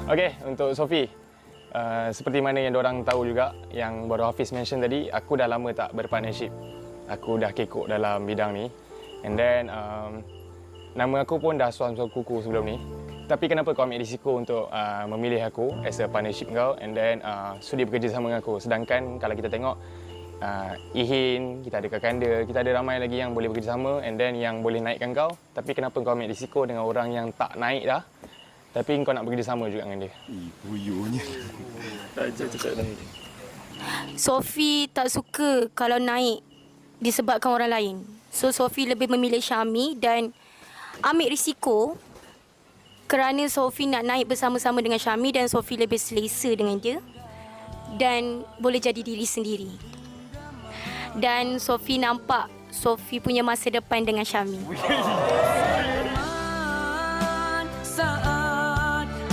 Okey, untuk Sophie, seperti mana yang diorang tahu juga, yang baru Hafiz mention tadi, aku dah lama tak berpartnership. Aku dah kekok dalam bidang ni. And then, nama aku pun dah suam-suam kuku sebelum ni. Tapi kenapa kau ambil risiko untuk memilih aku as a partnership kau and then sudi bekerja sama dengan aku. Sedangkan kalau kita tengok, Ihin, kita ada Kakanda, kita ada ramai lagi yang boleh bekerja sama and then yang boleh naikkan kau. Tapi kenapa kau ambil risiko dengan orang yang tak naik dah, tapi kau nak bekerja sama juga dengan dia? Buyunya. Cakap naik. Sophie tak suka kalau naik disebabkan orang lain. So Sophie lebih memilih Syami dan ambil risiko kerana Sophie nak naik bersama-sama dengan Syami dan Sophie lebih selesa dengan dia dan boleh jadi diri sendiri. Dan Sophie nampak Sophie punya masa depan dengan Syami.